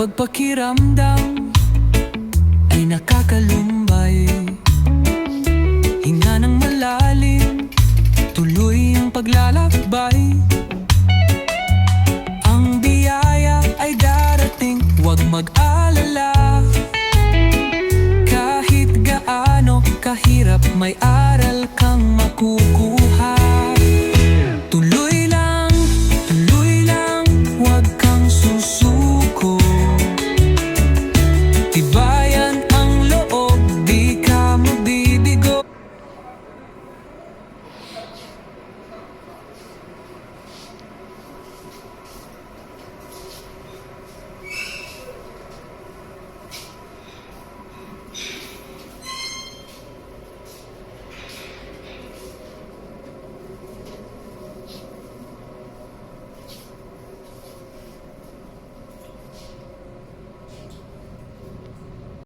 Kapag pakiramdam ay nakakalumbay, hinga ng malalim, tuloy ang paglalakbay. Ang biyaya ay darating, huwag mag-alala. Kahit gaano kahirap may